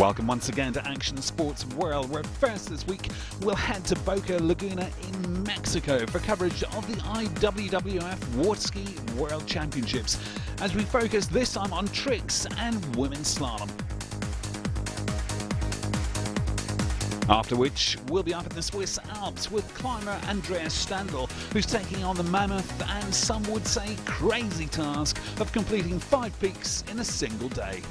Welcome once again to Action Sports World, where first this week we'll head to Boca Laguna in Mexico for coverage of the IWWF Waterski World Championships, as we focus this time on tricks and women's slalom. After which, we'll be up in the Swiss Alps with climber Andreas Standl, who's taking on the mammoth and some would say crazy task of completing 5 peaks in a single day.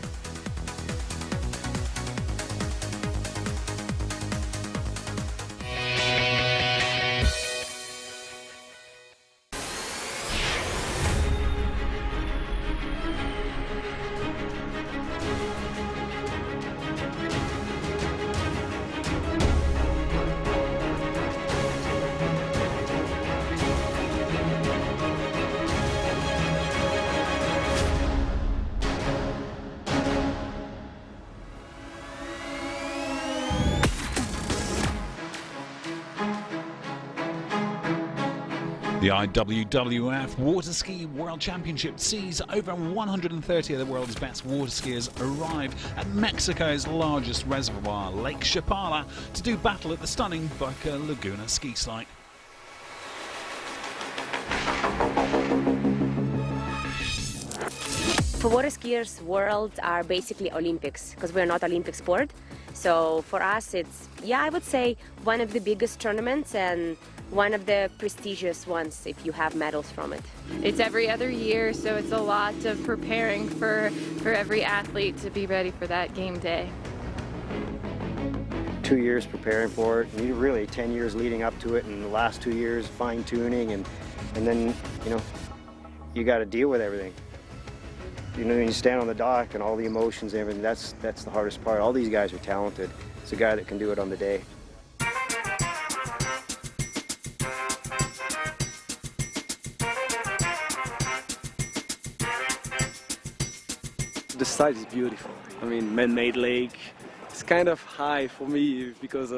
The IWWF Waterski World Championship sees over 130 of the world's best waterskiers arrive at Mexico's largest reservoir, Lake Chapala, to do battle at the stunning Boca Laguna ski site. For water skiers, worlds are basically Olympics, because we're not Olympic sport. So for us, it's, I would say one of the biggest tournaments and one of the prestigious ones if you have medals from it. It's every other year, so it's a lot of preparing for every athlete to be ready for that game day. 2 years preparing for it, and really 10 years leading up to it, and the last 2 years fine-tuning, and then, you got to deal with everything. When you stand on the dock and all the emotions and everything, that's the hardest part. All these guys are talented. It's a guy that can do it on the day. The site is beautiful. I mean, man-made lake. It's kind of high for me because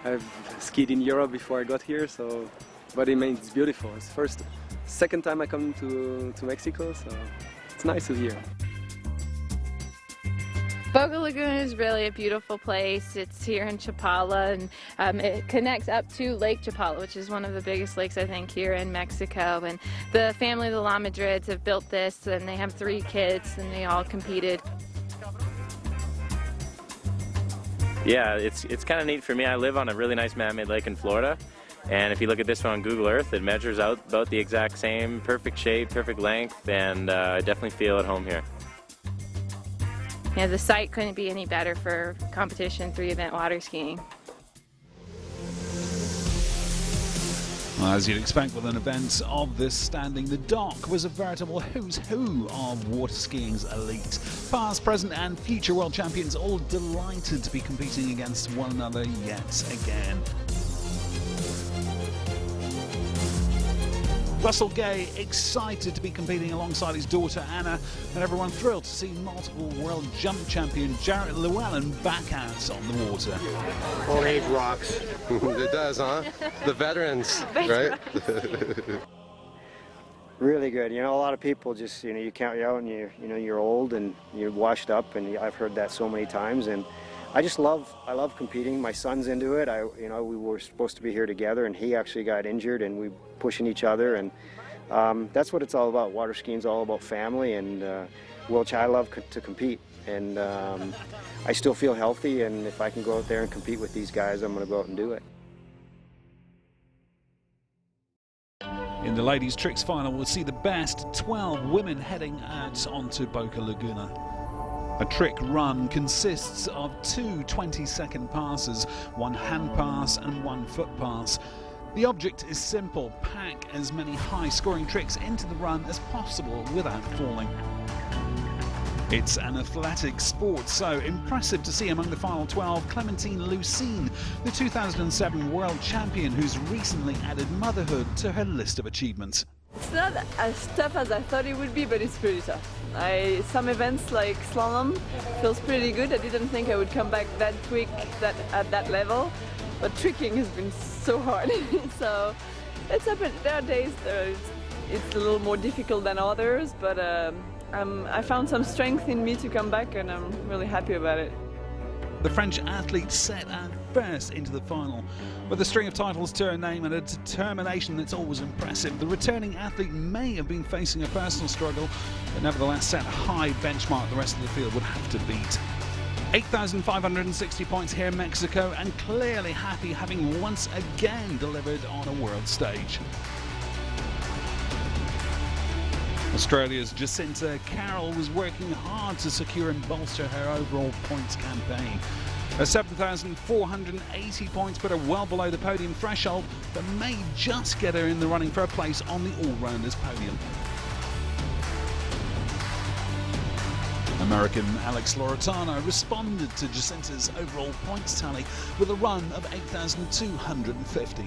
I've skied in Europe before I got here, but it's beautiful. It's second time I come to Mexico, so it's nice to hear. Boca Laguna is really a beautiful place. It's here in Chapala, and it connects up to Lake Chapala, which is one of the biggest lakes, I think, here in Mexico. And the family of the La Madrids have built this, and they have 3 kids, and they all competed. Yeah, it's kind of neat for me. I live on a really nice man-made lake in Florida, and if you look at this one on Google Earth, it measures out about the exact same, perfect shape, perfect length, and I definitely feel at home here. Yeah, the site couldn't be any better for competition 3-event water skiing. Well, as you'd expect with an event of this standing, the dock was a veritable who's who of water skiing's elite. Past, present and future world champions all delighted to be competing against one another yet again. Russell Gay excited to be competing alongside his daughter Anna, and everyone thrilled to see multiple world jump champion Jarrett Llewellyn back out on the water. Old age rocks. It does, huh? The veterans, right? Really good. A lot of people just, you count you out and you're old and you're washed up, and I've heard that so many times, and I love competing. My son's into it. We were supposed to be here together, and he actually got injured, and we pushing each other, and that's what it's all about. Water skiing's all about family, and I love to compete, and I still feel healthy, and if I can go out there and compete with these guys, I'm going to go out and do it. In the ladies' tricks final, we'll see the best 12 women heading out onto Boca Laguna. A trick run consists of 2 20-second passes, 1 hand pass and 1 foot pass. The object is simple: pack as many high-scoring tricks into the run as possible without falling. It's an athletic sport, so impressive to see among the final 12 Clementine Lucine, the 2007 world champion who's recently added motherhood to her list of achievements. It's not as tough as I thought it would be, but it's pretty tough. Some events like slalom feels pretty good. I didn't think I would come back that quick at that level, but tricking has been so hard. So it's happened. There are days it's a little more difficult than others, but I found some strength in me to come back, and I'm really happy about it. The French athlete set out first into the final. With a string of titles to her name and a determination that's always impressive, the returning athlete may have been facing a personal struggle, but nevertheless set a high benchmark the rest of the field would have to beat. 8,560 points here in Mexico, and clearly happy having once again delivered on a world stage. Australia's Jacinta Carroll was working hard to secure and bolster her overall points campaign. Her 7,480 points put her well below the podium threshold, but may just get her in the running for a place on the all-rounders podium. American Alex Loretano responded to Jacinta's overall points tally with a run of 8,250.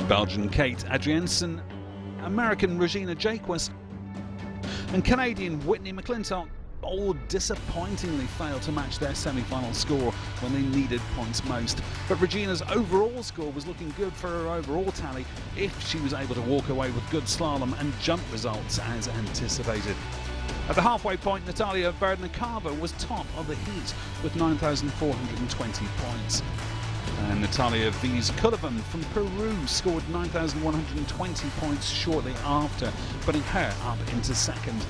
Belgian Kate Adriaensen, American Regina Jaquez, and Canadian Whitney McClintock all disappointingly failed to match their semi-final score when they needed points most. But Regina's overall score was looking good for her overall tally if she was able to walk away with good slalom and jump results as anticipated. At the halfway point, Natalia Berdnikova was top of the heat with 9,420 points. And Natalia Vizkulovan from Peru scored 9,120 points shortly after, putting her up into second.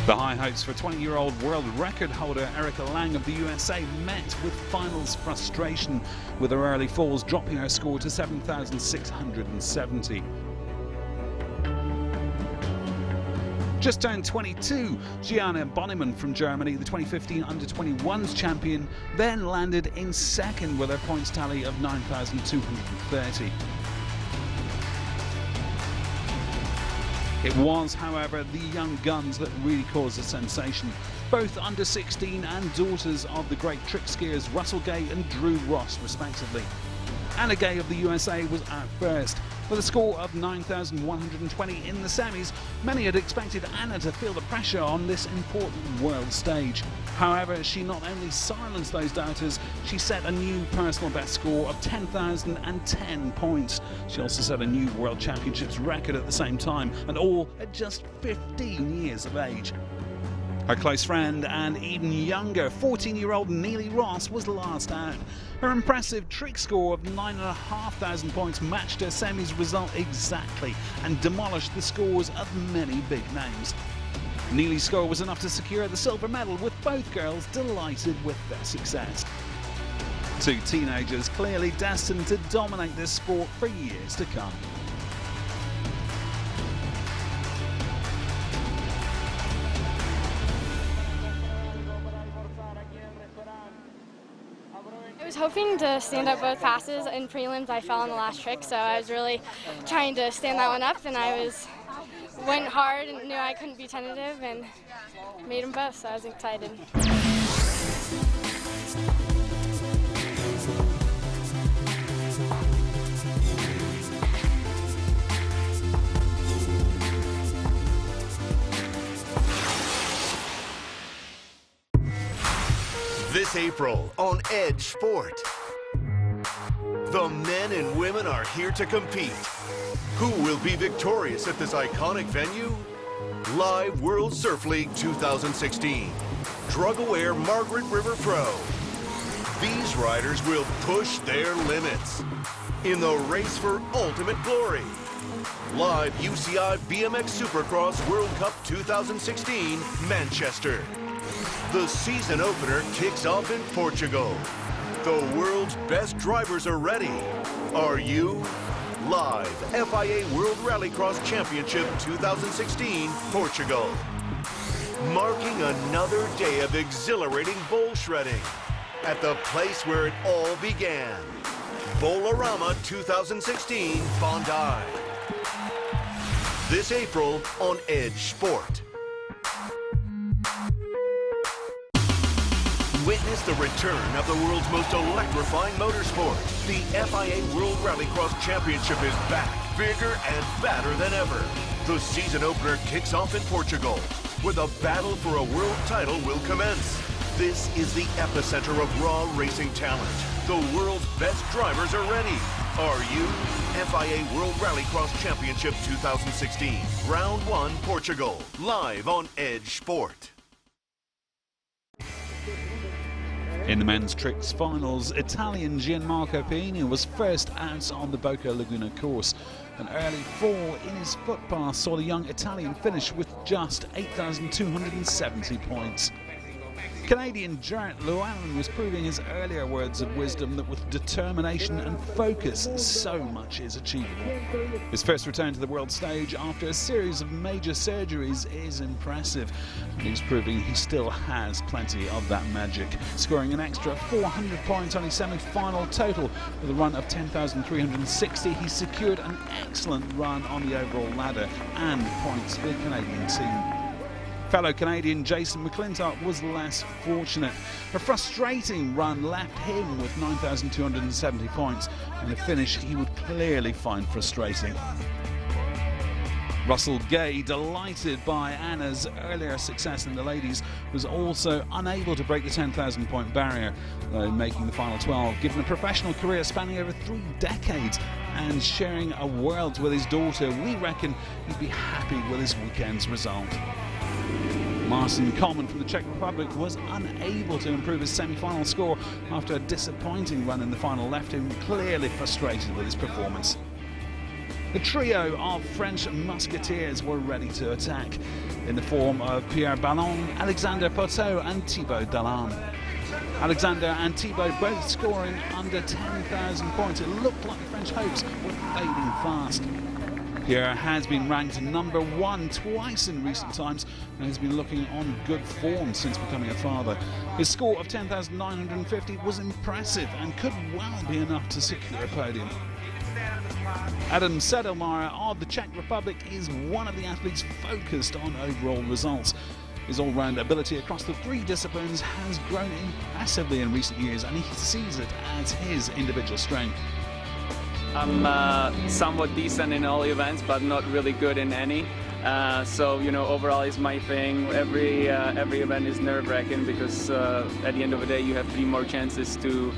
The high hopes for 20-year-old world record holder Erica Lang of the USA met with finals frustration, with her early falls dropping her score to 7,670. Just turned 22, Gianna Bonnemann from Germany, the 2015 Under-21s champion, then landed in second with her points tally of 9,230. It was, however, the young guns that really caused a sensation. Both under-16 and daughters of the great trick skiers Russell Gay and Drew Ross, respectively. Anna Gay of the USA was out first. With a score of 9,120 in the semis, many had expected Anna to feel the pressure on this important world stage. However, she not only silenced those doubters, she set a new personal best score of 10,010 points. She also set a new World Championships record at the same time, and all at just 15 years of age. Her close friend and even younger 14-year-old Neely Ross was last out. Her impressive trick score of 9,500 points matched her semis result exactly and demolished the scores of many big names. Neely's score was enough to secure the silver medal, with both girls delighted with their success. Two teenagers clearly destined to dominate this sport for years to come. I was hoping to stand up both passes. In prelims, I fell on the last trick, so I was really trying to stand that one up, and went hard and knew I couldn't be tentative and made them both, so I was excited. This April on Edge Sport, the men and women are here to compete. Who will be victorious at this iconic venue? Live World Surf League 2016. Drug-aware Margaret River Pro. These riders will push their limits in the race for ultimate glory. Live UCI BMX Supercross World Cup 2016, Manchester. The season opener kicks off in Portugal. The world's best drivers are ready. Are you? Live FIA World Rallycross Championship 2016, Portugal. Marking another day of exhilarating bowl shredding at the place where it all began. Bowl-O-Rama 2016, Bondi. This April on Edge Sport. Witness the return of the world's most electrifying motorsport. The FIA World Rallycross Championship is back, bigger and badder than ever. The season opener kicks off in Portugal, where the battle for a world title will commence. This is the epicenter of raw racing talent. The world's best drivers are ready. Are you? FIA World Rallycross Championship 2016. Round 1, Portugal. Live on Edge Sport. In the men's tricks finals, Italian Gianmarco Pini was first out on the Boca Laguna course. An early fall in his footpath saw the young Italian finish with just 8,270 points. Canadian Jarrett Llewellyn was proving his earlier words of wisdom that with determination and focus, so much is achievable. His first return to the world stage after a series of major surgeries is impressive, and he's proving he still has plenty of that magic, scoring an extra 400 points on his semi-final total. With a run of 10,360, he secured an excellent run on the overall ladder and points for the Canadian team. Fellow Canadian Jason McClintock was less fortunate. A frustrating run left him with 9,270 points, and a finish he would clearly find frustrating. Russell Gay, delighted by Anna's earlier success in the ladies, was also unable to break the 10,000 point barrier, though making the final 12. Given a professional career spanning over 3 decades and sharing a world with his daughter, we reckon he'd be happy with his weekend's result. Marcin Coleman from the Czech Republic was unable to improve his semi-final score after a disappointing run in the final left him clearly frustrated with his performance. The trio of French musketeers were ready to attack, in the form of Pierre Ballon, Alexander Poteau and Thibaut Dallam. Alexander and Thibaut both scoring under 10,000 points. It looked like the French hopes were fading fast. Pierre has been ranked #1 twice in recent times and has been looking on good form since becoming a father. His score of 10,950 was impressive and could well be enough to secure a podium. Adam Sedelmaier of the Czech Republic is one of the athletes focused on overall results. His all-round ability across the 3 disciplines has grown impressively in recent years, and he sees it as his individual strength. I'm somewhat decent in all events, but not really good in any. So overall is my thing. Every event is nerve-wracking because at the end of the day you have 3 more chances to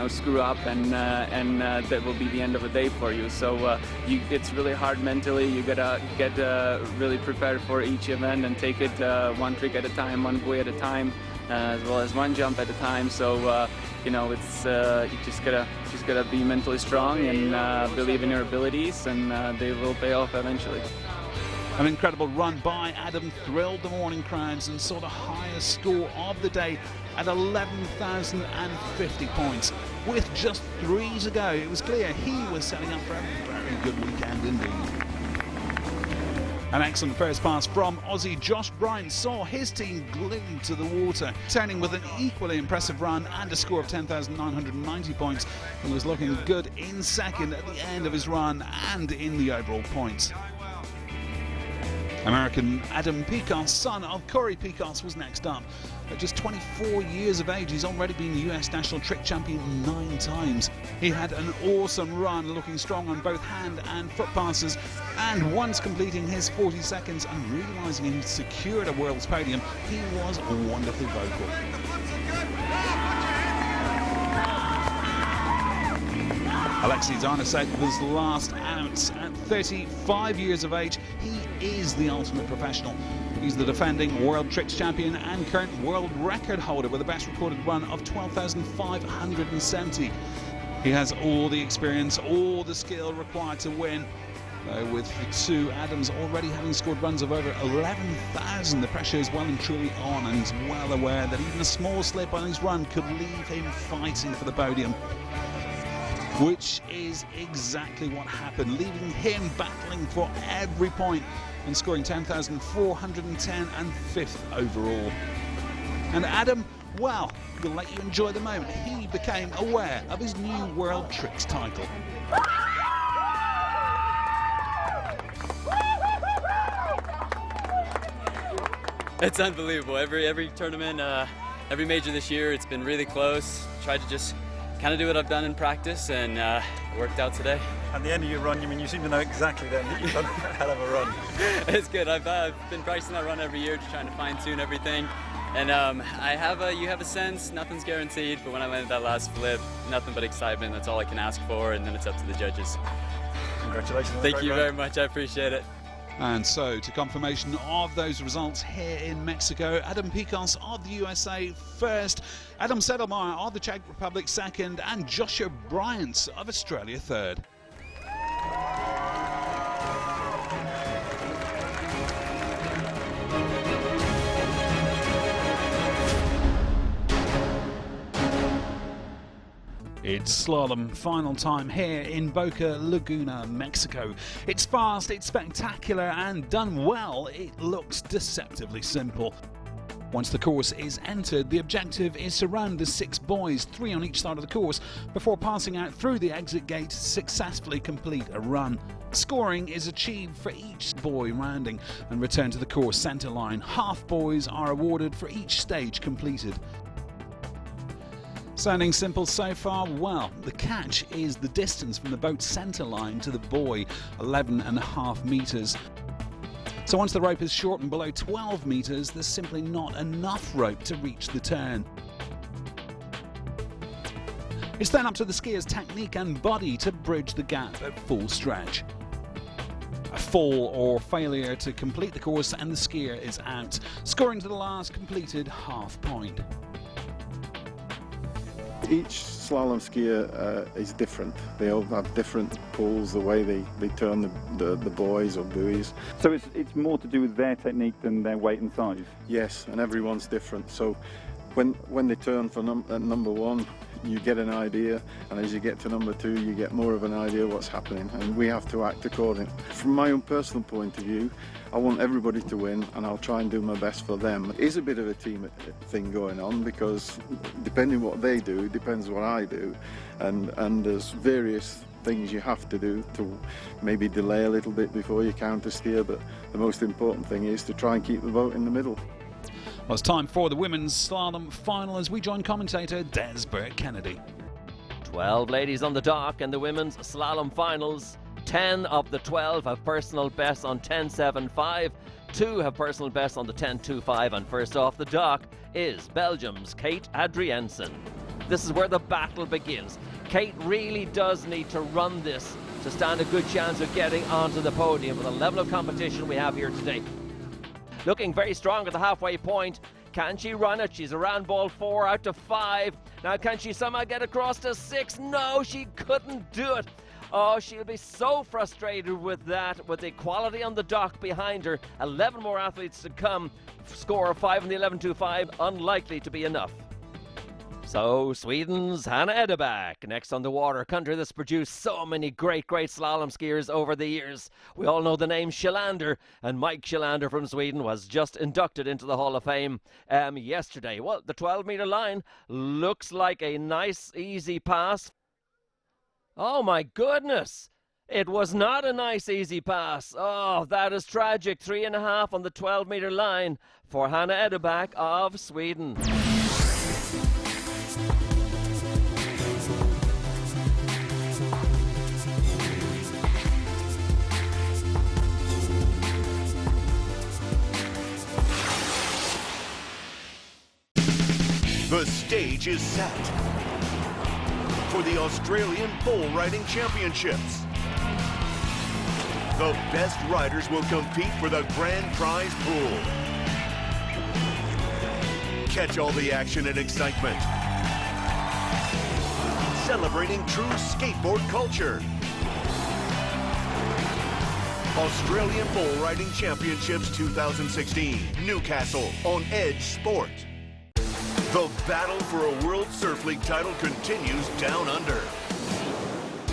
screw up, and that will be the end of the day for you. So it's really hard mentally. You gotta get really prepared for each event and take it 1 trick at a time, 1 buoy at a time, as well as 1 jump at a time. So it's you just gotta be mentally strong and believe in your abilities, and they will pay off eventually. An incredible run by Adam thrilled the morning crowds and saw the highest score of the day at 11,050 points. With just 3 to go, it was clear he was setting up for a very good weekend indeed. An excellent first pass from Aussie Josh Bryant saw his team glued to the water, turning with an equally impressive run and a score of 10,990 points. He was looking good in second at the end of his run and in the overall points. American Adam Pecos, son of Corey Pecos, was next up. At just 24 years of age, he's already been US national trick champion 9 times. He had an awesome run, looking strong on both hand and foot passes, and once completing his 40 seconds and realising he'd secured a world's podium, he was wonderfully vocal. Alexei Zarnasek was last out. At 35 years of age, he is the ultimate professional. He's the defending World Tricks champion and current world record holder with a best recorded run of 12,570. He has all the experience, all the skill required to win. With Sue Adams already having scored runs of over 11,000, the pressure is well and truly on, and he's well aware that even a small slip on his run could leave him fighting for the podium. Which is exactly what happened, leaving him battling for every point and scoring 10,410 and 5th overall. And Adam, well, we'll let you enjoy the moment. He became aware of his new World Tricks title. It's unbelievable. Every tournament, every major this year, it's been really close. Tried to just kind of do what I've done in practice, and it worked out today. At the end of your run, you seem to know exactly then that you've done a hell of a run. It's good. I've been practicing that run every year, just trying to fine-tune everything. And you have a sense, nothing's guaranteed, but when I landed that last flip, nothing but excitement. That's all I can ask for, and then it's up to the judges. Congratulations. Thank you very much. I appreciate it. And so, to confirmation of those results here in Mexico, Adam Picos of the USA first, Adam Sedlmeier of the Czech Republic second, and Joshua Bryant of Australia third. It's slalom final time here in Boca Laguna, Mexico. It's fast, it's spectacular, and done well, it looks deceptively simple. Once the course is entered, the objective is to round the 6 boys, 3 on each side of the course, before passing out through the exit gate to successfully complete a run. Scoring is achieved for each boy rounding and return to the course centre line. Half boys are awarded for each stage completed. Sounding simple so far? Well, the catch is the distance from the boat centre line to the buoy, 11.5 metres. So once the rope is shortened below 12 metres, there's simply not enough rope to reach the turn. It's then up to the skier's technique and body to bridge the gap at full stretch. A fall or failure to complete the course and the skier is out, scoring to the last completed half point. Each slalom skier is different. They all have different pulls, the way they turn the buoys or buoys. So it's more to do with their technique than their weight and size? Yes, and everyone's different. So when they turn for number 1, you get an idea, and as you get to number 2, you get more of an idea what's happening, and we have to act accordingly. From my own personal point of view, I want everybody to win, and I'll try and do my best for them. It is a bit of a team thing going on, because depending what they do, it depends what I do, and there's various things you have to do to maybe delay a little bit before you counter steer, but the most important thing is to try and keep the boat in the middle. Well, it's time for the women's slalom final as we join commentator Des Burke-Kennedy. 12 ladies on the dock in the women's slalom finals. 10 of the 12 have personal bests on 10.75. 2 have personal bests on the 10.25. And first off the dock is Belgium's Kate Adriaensen. This is where the battle begins. Kate really does need to run this to stand a good chance of getting onto the podium with the level of competition we have here today. Looking very strong at the halfway point. Can she run it? She's around ball 4 out to 5. Now can she somehow get across to 6? No, she couldn't do it. Oh, she'll be so frustrated with that, with the quality on the dock behind her. 11 more athletes to come. Score of 5 in the 11.25, unlikely to be enough. So, Sweden's Hanna Edebäck, next on the water, a country that's produced so many great slalom skiers over the years. We all know the name Sjölander, and Mike Sjölander from Sweden was just inducted into the Hall of Fame yesterday. Well, the 12-meter line looks like a nice, easy pass. Oh my goodness! It was not a nice, easy pass. Oh, that is tragic. 3.5 on the 12-meter line for Hanna Edebäck of Sweden. The stage is set for the Australian Bull Riding Championships. The best riders will compete for the grand prize pool. Catch all the action and excitement. Celebrating true skateboard culture. Australian Bull Riding Championships 2016, Newcastle on Edge Sport. The battle for a World Surf League title continues down under.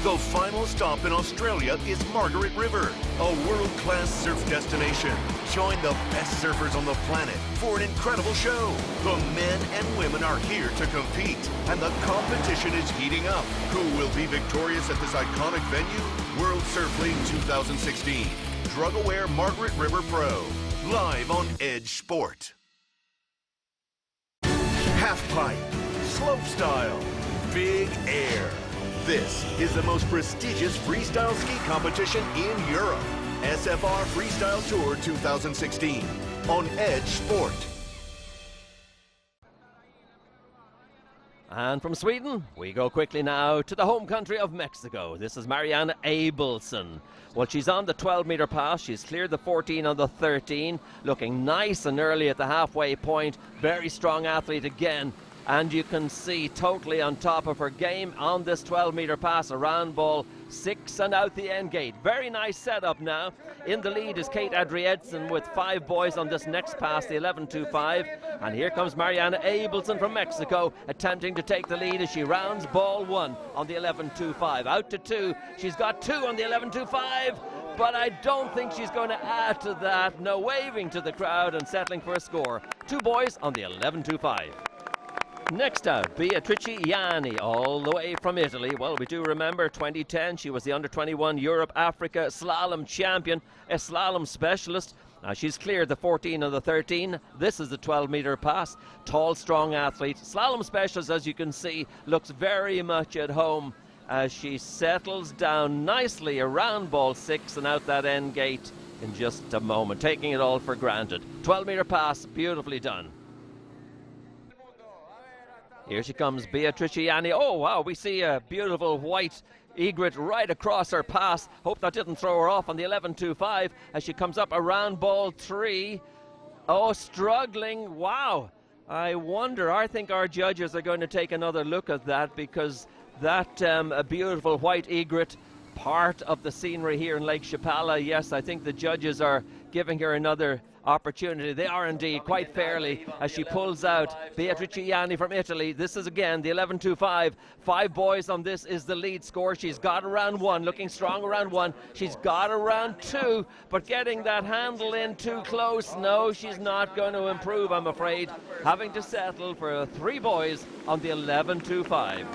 The final stop in Australia is Margaret River, a world-class surf destination. Join the best surfers on the planet for an incredible show. The men and women are here to compete, and the competition is heating up. Who will be victorious at this iconic venue? World Surf League 2016. Drug-aware Margaret River Pro. Live on Edge Sport. Halfpipe, slopestyle, big air. This is the most prestigious freestyle ski competition in Europe. SFR Freestyle Tour 2016 on Edge Sport. And from Sweden, we go quickly now to the home country of Mexico. This is Marianne Abelson. Well, she's on the 12-meter pass. She's cleared the 14 on the 13, looking nice and early at the halfway point. Very strong athlete again. And you can see totally on top of her game on this 12-meter pass. A round ball 6 and out the end gate. Very nice setup now. In the lead is Kate Adrietson with 5 boys on this next pass, the 11.25. And here comes Marianne Abelson from Mexico, attempting to take the lead as she rounds ball 1 on the 11.25. Out to 2. She's got 2 on the 11.25. But I don't think she's going to add to that. No, waving to the crowd and settling for a score. 2 boys on the 11.25. Next out, Beatrice Ianni, all the way from Italy. Well, we do remember 2010, she was the under-21 Europe-Africa slalom champion, a slalom specialist. Now she's cleared the 14 and the 13. This is the 12-meter pass. Tall, strong athlete. Slalom specialist, as you can see, looks very much at home as she settles down nicely around ball 6 and out that end gate in just a moment, taking it all for granted. 12-meter pass, beautifully done. Here she comes, Beatrice Ianni. Oh, wow, we see a beautiful white egret right across her pass. Hope that didn't throw her off on the 11.25 as she comes up around ball 3. Oh, struggling. Wow. I wonder, I think our judges are going to take another look at that, because that a beautiful white egret, part of the scenery here in Lake Chapala. Yes, I think the judges are giving her another opportunity. They are indeed, quite fairly, as she pulls out Beatrice Ianni from Italy. This is again the 11.25. 5 boys on this is the lead score. She's got around 1, looking strong around 1. She's got around 2, but getting that handle in too close. No, she's not going to improve, I'm afraid. Having to settle for 3 boys on the 11.25.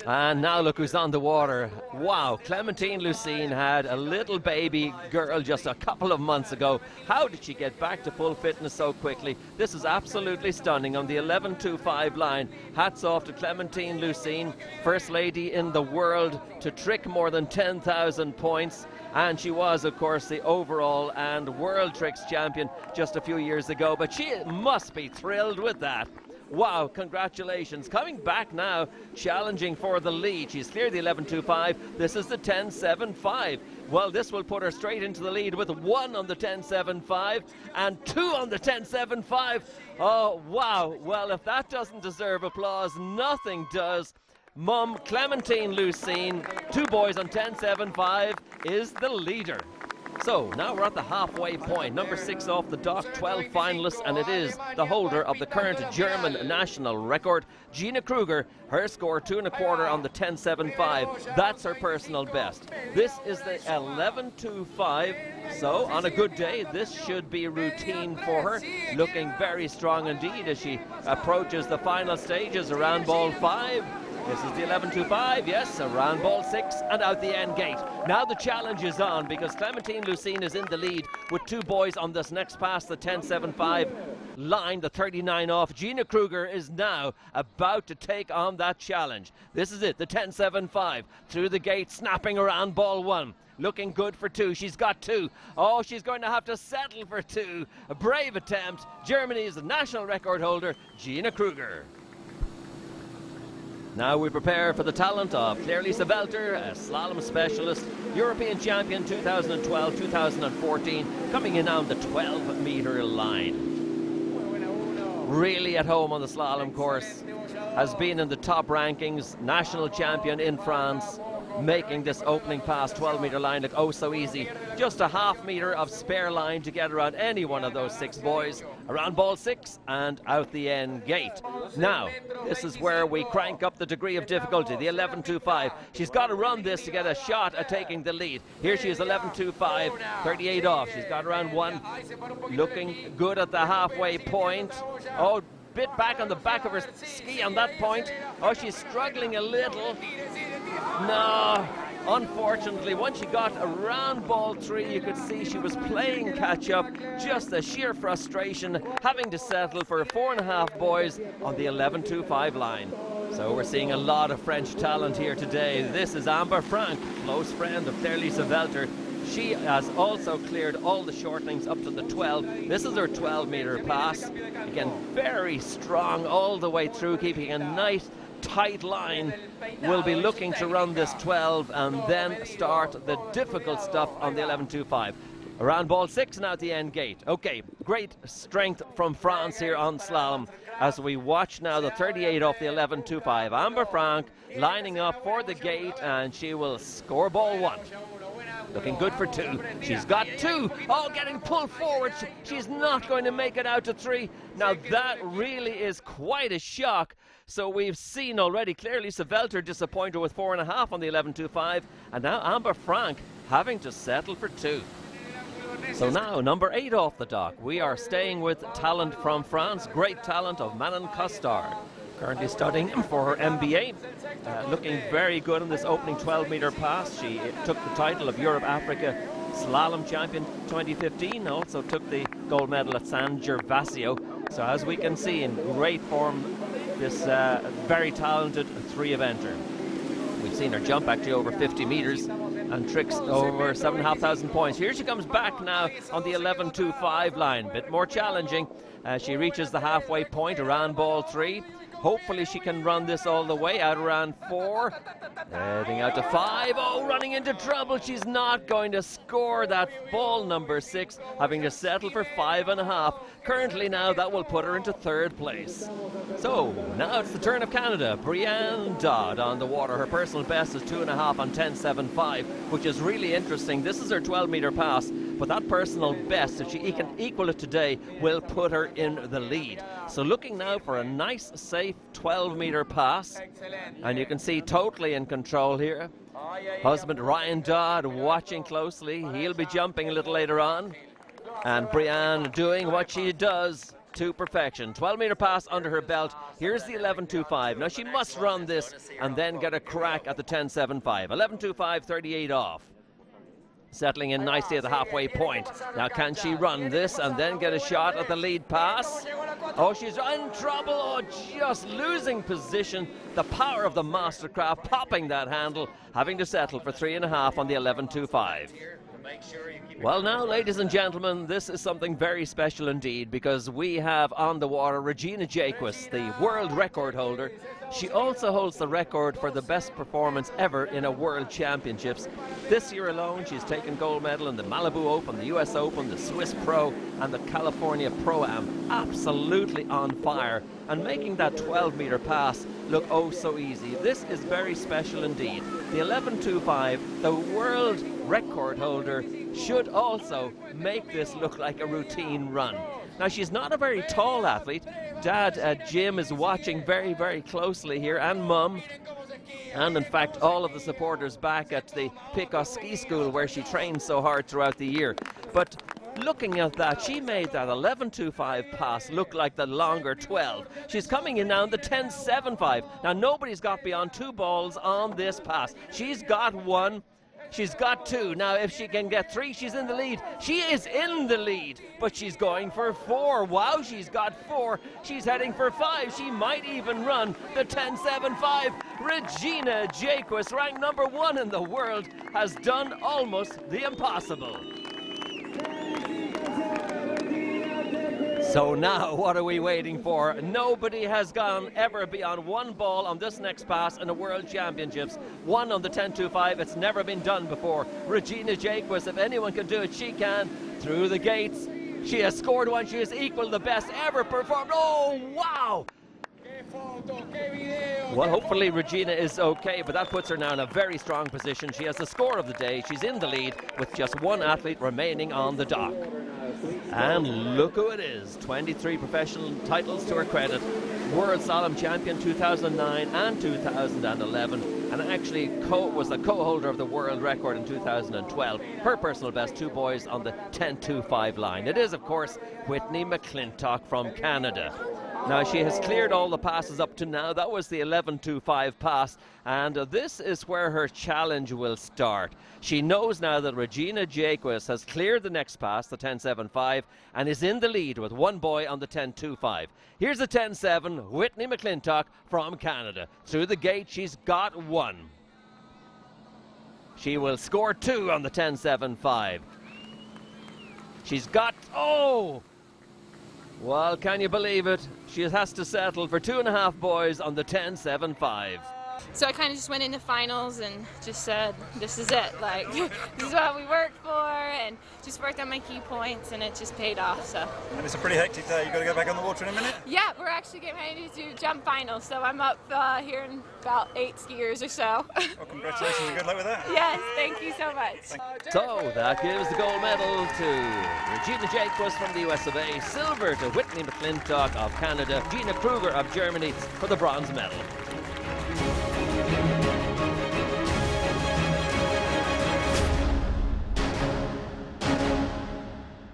And now look who's on the water. Wow, Clementine Lucene had a little baby girl just a couple of months ago. How did she get back to full fitness so quickly? This is absolutely stunning on the 11.25 line. Hats off to Clementine Lucene, first lady in the world to trick more than 10,000 points. And she was, of course, the overall and world tricks champion just a few years ago. But she must be thrilled with that. Wow, congratulations. Coming back now, challenging for the lead. She's cleared the 11.25. This is the 10.75. Well, this will put her straight into the lead with 1 on the 10.75 and 2 on the 10.75. Oh, wow. Well, if that doesn't deserve applause, nothing does. Mum Clementine Lucene, 2 boys on 10.75, is the leader. So now we're at the halfway point. Number 6 off the dock, 12 finalists, and it is the holder of the current German national record, Gina Kruger. Her score 2 1/4 on the 10.75. That's her personal best. This is the 11.25. So on a good day, this should be routine for her. Looking very strong indeed as she approaches the final stages around ball 5. This is the 11.25, yes, around ball 6 and out the end gate. Now the challenge is on, because Clementine Lucene is in the lead with 2 boys on this next pass, the 10.75 line, the 39 off. Gina Kruger is now about to take on that challenge. This is it, the 10.75 through the gate, snapping around ball 1. Looking good for 2. She's got 2. Oh, she's going to have to settle for 2. A brave attempt. Germany's national record holder, Gina Kruger. Now we prepare for the talent of Claire-Lisa Welter, a slalom specialist, European champion 2012-2014, coming in on the 12-meter line. Really at home on the slalom course, has been in the top rankings, national champion in France, making this opening pass 12-meter line look oh so easy. Just a half-meter of spare line to get around any one of those 6 boys, around ball 6 and out the end gate. Now, this is where we crank up the degree of difficulty, the 11.25. She's got to run this to get a shot at taking the lead. Here she is, 11.25, 38 off. She's got around 1, looking good at the halfway point. Oh, bit back on the back of her ski on that point. Oh, she's struggling a little. No, unfortunately, once she got around ball 3, you could see she was playing catch-up. Just the sheer frustration, having to settle for 4 1/2 boys on the 11.25 line. So we're seeing a lot of French talent here today. This is Amber Frank, close friend of Claire-Lisa Welter. She has also cleared all the shortenings up to the 12. This is her 12-meter pass. Again, very strong all the way through, keeping a nice tight line. Will be looking to run this 12 and then start the difficult stuff on the 11.25. Around ball 6 now at the end gate. Okay, great strength from France here on slalom as we watch now the 38 off the 11.25. Amber Frank lining up for the gate, and she will score ball 1. Looking good for 2. She's got 2. Oh, getting pulled forward. She's not going to make it out to 3. Now that really is quite a shock. So we've seen already clearly Welter disappointed with 4.5 on the 11.25, and now Amber Frank having to settle for 2. So now number 8 off the dock. We are staying with talent from France, great talent of Manon Costard. Currently studying for her MBA, looking very good in this opening 12-meter pass. She took the title of Europe Africa Slalom Champion 2015, also took the gold medal at San Gervasio. So as we can see, in great form, this very talented 3-eventer. We've seen her jump actually over 50 meters and tricks over 7,500 points. Here she comes back now on the 11.25 line, bit more challenging. She reaches the halfway point around ball 3. Hopefully she can run this all the way out around 4. Heading out to 5. Oh, running into trouble. She's not going to score that ball number 6, having to settle for 5.5. Currently now that will put her into 3rd place. So now it's the turn of Canada. Brianne Dodd on the water. Her personal best is 2.5 on 10.75, which is really interesting. This is her 12-meter pass, but that personal best, if she can equal it today, will put her in the lead. So looking now for a nice, safe 12-meter pass, and you can see totally in control here. Husband Ryan Dodd watching closely. He'll be jumping a little later on, and Brianne doing what she does to perfection. 12-meter pass under her belt. Here's the 11.25. Now she must run this and then get a crack at the 10.75. 11.25, 38 off. Settling in nicely at the halfway point. Now can she run this and then get a shot at the lead pass? Oh, she's in trouble. Oh, just losing position. The power of the Mastercraft popping that handle, having to settle for 3.5 on the 11.25. Well now, ladies and gentlemen, this is something very special indeed, because we have on the water Regina Jaquess, the world record holder. She also holds the record for the best performance ever in a World Championships. This year alone, she's taken gold medal in the Malibu Open, the US Open, the Swiss Pro, and the California Pro-Am. Absolutely on fire, and making that 12-meter pass look oh so easy. This is very special indeed. The 11.25, the world record holder, should also make this look like a routine run. Now, she's not a very tall athlete. Dad, Jim, is watching very, very closely here, and Mum, and in fact all of the supporters back at the Picos Ski School where she trained so hard throughout the year. But looking at that, she made that 11.25 pass look like the longer 12. She's coming in now in the 10.75. Now, nobody's got beyond 2 balls on this pass. She's got 1. She's got 2. Now, if she can get 3, she's in the lead. She is in the lead, but she's going for 4. Wow, she's got 4. She's heading for 5. She might even run the 10.75. Regina Jaquess, ranked number 1 in the world, has done almost the impossible. So now, what are we waiting for? Nobody has gone ever beyond 1 ball on this next pass in the World Championships. 1 on the 10.25. It's never been done before. Regina Jaquess, if anyone can do it, she can. Through the gates. She has scored 1. She has equaled the best ever performed. Oh, wow! Well, hopefully Regina is okay, but that puts her now in a very strong position. She has the score of the day. She's in the lead with just 1 athlete remaining on the dock. And look who it is. 23 professional titles to her credit. World Slalom Champion 2009 and 2011, and actually was the co-holder of the world record in 2012. Her personal best, 2 boys on the 10.25 line. It is, of course, Whitney McClintock from Canada. Now, she has cleared all the passes up to now. That was the 11.25 pass, and this is where her challenge will start. She knows now that Regina Jaquess has cleared the next pass, the 10.75, and is in the lead with 1 boy on the 10.25. Here's the 10.7, Whitney McClintock from Canada. Through the gate, she's got 1. She will score 2 on the 10.75. She's got, oh! Well, can you believe it? She has to settle for 2.5 boys on the 10.75. So I kind of just went into finals and just said, this is it. Like, this is what we worked for, and just worked on my key points, and it just paid off. So. And it's a pretty hectic day. You've got to go back on the water in a minute? Yeah, we're actually getting ready to do jump finals, so I'm up here in about 8 skiers or so. Well, congratulations and good luck with that. Yes, thank you so much. So that gives the gold medal to Regina Jacques from the US of A, silver to Whitney McClintock of Canada, Gina Kruger of Germany for the bronze medal.